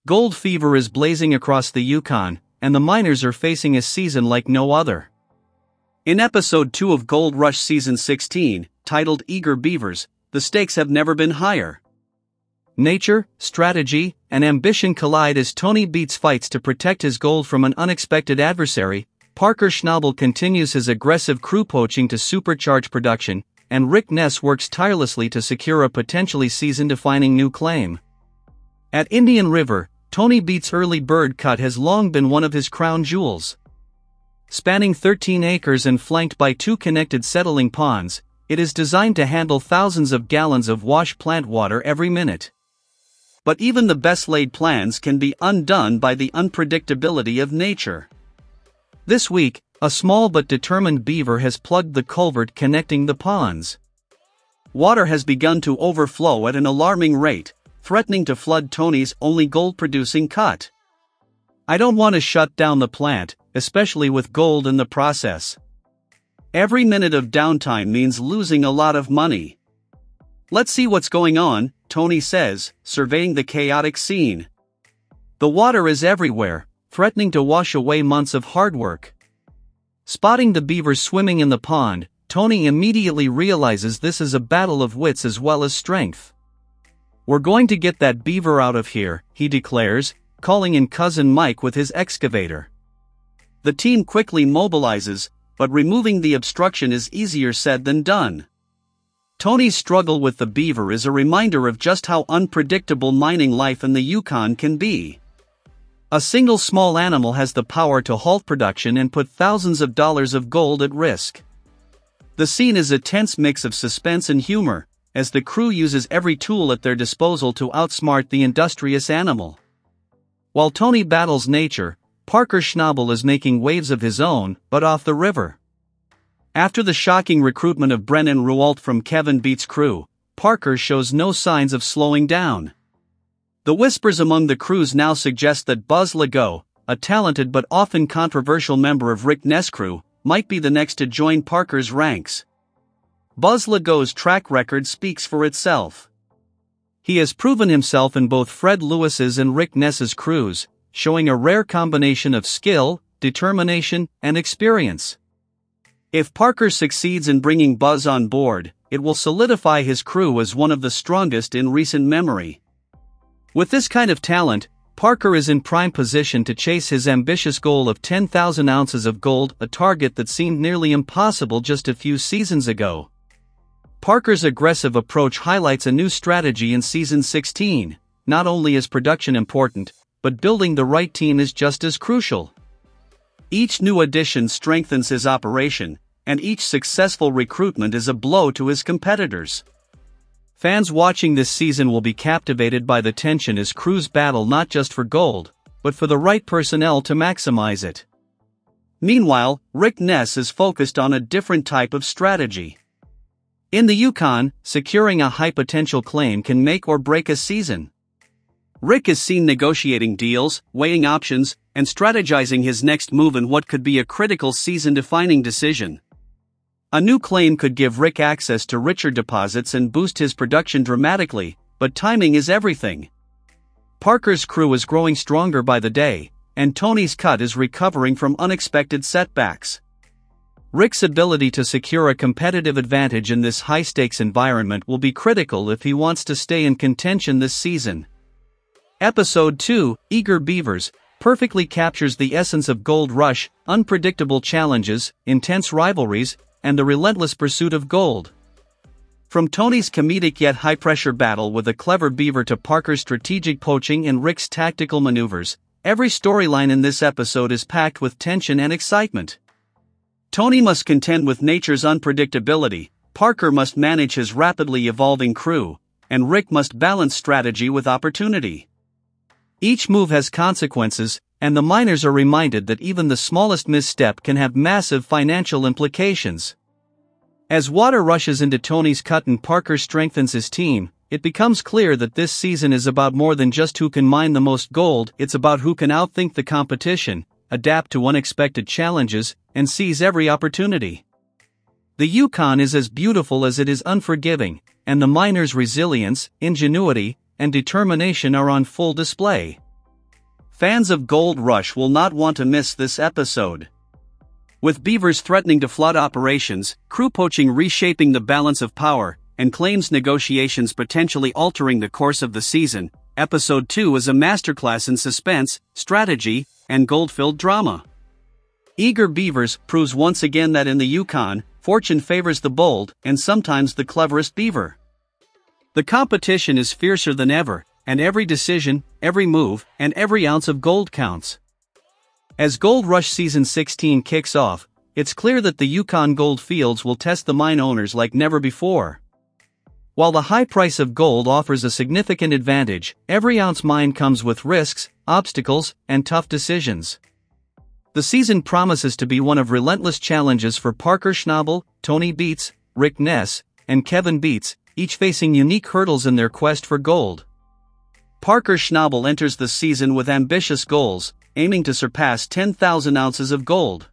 Gold fever is blazing across the Yukon, and the miners are facing a season like no other. In Episode 2 of Gold Rush Season 16, titled Eager Beavers, the stakes have never been higher. Nature, strategy, and ambition collide as Tony Beets fights to protect his gold from an unexpected adversary. Parker Schnabel continues his aggressive crew poaching to supercharge production, and Rick Ness works tirelessly to secure a potentially season-defining new claim. At Indian River, Tony Beets' early bird cut has long been one of his crown jewels. Spanning 13 acres and flanked by 2 connected settling ponds, it is designed to handle thousands of gallons of wash plant water every minute. But even the best-laid plans can be undone by the unpredictability of nature. This week, a small but determined beaver has plugged the culvert connecting the ponds. Water has begun to overflow at an alarming rate, threatening to flood Tony's only gold-producing cut. "I don't want to shut down the plant, especially with gold in the process. Every minute of downtime means losing a lot of money." "Let's see what's going on," Tony says, surveying the chaotic scene. The water is everywhere, threatening to wash away months of hard work. Spotting the beavers swimming in the pond, Tony immediately realizes this is a battle of wits as well as strength. "We're going to get that beaver out of here," he declares, calling in cousin Mike with his excavator. The team quickly mobilizes, but removing the obstruction is easier said than done. Tony's struggle with the beaver is a reminder of just how unpredictable mining life in the Yukon can be. A single small animal has the power to halt production and put thousands of dollars of gold at risk. The scene is a tense mix of suspense and humor, as the crew uses every tool at their disposal to outsmart the industrious animal. While Tony battles nature, Parker Schnabel is making waves of his own, but off the river. After the shocking recruitment of Brennan Ruault from Kevin Beets' crew, Parker shows no signs of slowing down. The whispers among the crews now suggest that Buzz Legault, a talented but often controversial member of Rick Ness' crew, might be the next to join Parker's ranks. Buzz Legault's track record speaks for itself. He has proven himself in both Fred Lewis's and Rick Ness's crews, showing a rare combination of skill, determination, and experience. If Parker succeeds in bringing Buzz on board, it will solidify his crew as one of the strongest in recent memory. With this kind of talent, Parker is in prime position to chase his ambitious goal of 10,000 ounces of gold, a target that seemed nearly impossible just a few seasons ago. Parker's aggressive approach highlights a new strategy in Season 16. Not only is production important, but building the right team is just as crucial. Each new addition strengthens his operation, and each successful recruitment is a blow to his competitors. Fans watching this season will be captivated by the tension as crews battle not just for gold, but for the right personnel to maximize it. Meanwhile, Rick Ness is focused on a different type of strategy. In the Yukon, securing a high-potential claim can make or break a season. Rick is seen negotiating deals, weighing options, and strategizing his next move in what could be a critical season-defining decision. A new claim could give Rick access to richer deposits and boost his production dramatically, but timing is everything. Parker's crew is growing stronger by the day, and Tony's cut is recovering from unexpected setbacks. Rick's ability to secure a competitive advantage in this high-stakes environment will be critical if he wants to stay in contention this season. Episode 2, Eager Beavers, perfectly captures the essence of Gold Rush: unpredictable challenges, intense rivalries, and the relentless pursuit of gold. From Tony's comedic yet high-pressure battle with a clever beaver to Parker's strategic poaching and Rick's tactical maneuvers, every storyline in this episode is packed with tension and excitement. Tony must contend with nature's unpredictability, Parker must manage his rapidly evolving crew, and Rick must balance strategy with opportunity. Each move has consequences, and the miners are reminded that even the smallest misstep can have massive financial implications. As water rushes into Tony's cut and Parker strengthens his team, it becomes clear that this season is about more than just who can mine the most gold. It's about who can outthink the competition, adapt to unexpected challenges, and seize every opportunity. The Yukon is as beautiful as it is unforgiving, and the miners' resilience, ingenuity, and determination are on full display. Fans of Gold Rush will not want to miss this episode. With Beavers threatening to flood operations, crew poaching reshaping the balance of power, and claims negotiations potentially altering the course of the season, Episode 2 is a masterclass in suspense, strategy, and gold-filled drama. Eager Beavers proves once again that in the Yukon, fortune favors the bold and sometimes the cleverest beaver. The competition is fiercer than ever, and every decision, every move, and every ounce of gold counts. As Gold Rush Season 16 kicks off, it's clear that the Yukon gold fields will test the mine owners like never before. While the high price of gold offers a significant advantage, every ounce mined comes with risks, obstacles, and tough decisions. The season promises to be one of relentless challenges for Parker Schnabel, Tony Beets, Rick Ness, and Kevin Beets, each facing unique hurdles in their quest for gold. Parker Schnabel enters the season with ambitious goals, aiming to surpass 10,000 ounces of gold.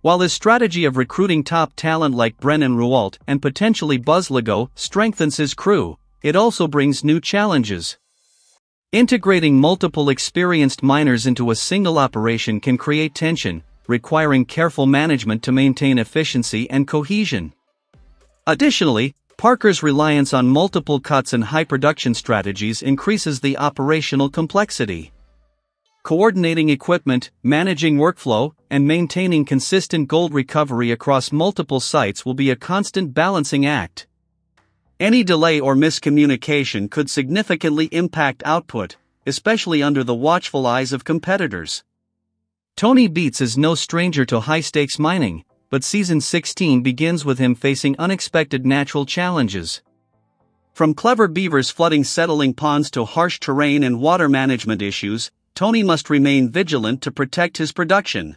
While his strategy of recruiting top talent like Brennan Ruault and potentially Buzz Legault strengthens his crew, it also brings new challenges. Integrating multiple experienced miners into a single operation can create tension, requiring careful management to maintain efficiency and cohesion. Additionally, Parker's reliance on multiple cuts and high production strategies increases the operational complexity. Coordinating equipment, managing workflow, and maintaining consistent gold recovery across multiple sites will be a constant balancing act. Any delay or miscommunication could significantly impact output, especially under the watchful eyes of competitors. Tony Beets is no stranger to high-stakes mining, but Season 16 begins with him facing unexpected natural challenges. From clever beavers flooding settling ponds to harsh terrain and water management issues, Tony must remain vigilant to protect his production.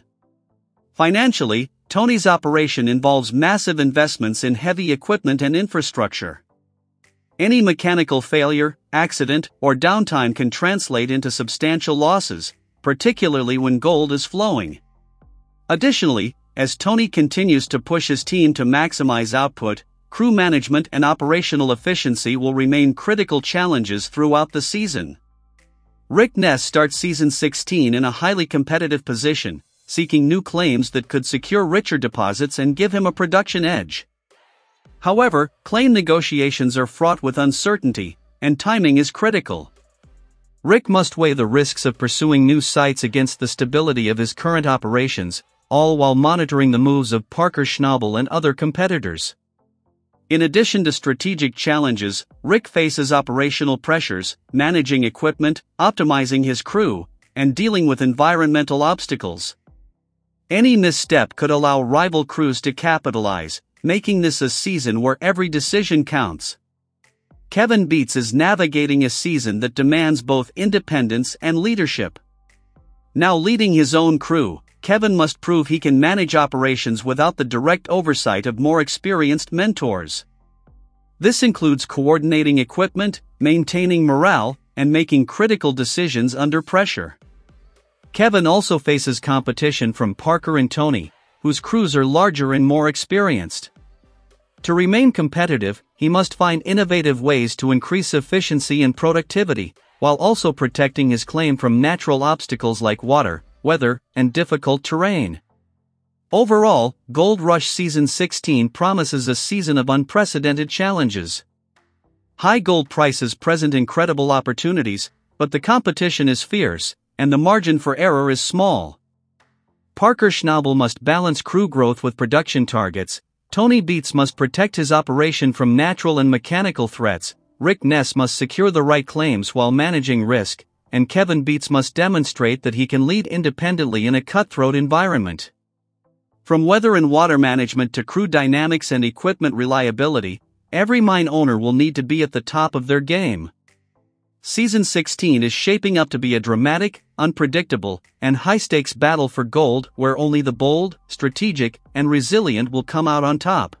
Financially, Tony's operation involves massive investments in heavy equipment and infrastructure. Any mechanical failure, accident, or downtime can translate into substantial losses, particularly when gold is flowing. Additionally, as Tony continues to push his team to maximize output, crew management and operational efficiency will remain critical challenges throughout the season. Rick Ness starts Season 16 in a highly competitive position, seeking new claims that could secure richer deposits and give him a production edge. However, claim negotiations are fraught with uncertainty, and timing is critical. Rick must weigh the risks of pursuing new sites against the stability of his current operations, all while monitoring the moves of Parker Schnabel and other competitors. In addition to strategic challenges, Rick faces operational pressures, managing equipment, optimizing his crew, and dealing with environmental obstacles. Any misstep could allow rival crews to capitalize, making this a season where every decision counts. Kevin Beets is navigating a season that demands both independence and leadership. Now leading his own crew, Kevin must prove he can manage operations without the direct oversight of more experienced mentors. This includes coordinating equipment, maintaining morale, and making critical decisions under pressure. Kevin also faces competition from Parker and Tony, whose crews are larger and more experienced. To remain competitive, he must find innovative ways to increase efficiency and productivity, while also protecting his claim from natural obstacles like water, weather, and difficult terrain. Overall, Gold Rush Season 16 promises a season of unprecedented challenges. High gold prices present incredible opportunities, but the competition is fierce, and the margin for error is small. Parker Schnabel must balance crew growth with production targets, Tony Beets must protect his operation from natural and mechanical threats, Rick Ness must secure the right claims while managing risk, and Kevin Beets must demonstrate that he can lead independently in a cutthroat environment. From weather and water management to crew dynamics and equipment reliability, every mine owner will need to be at the top of their game. Season 16 is shaping up to be a dramatic, unpredictable, and high-stakes battle for gold where only the bold, strategic, and resilient will come out on top.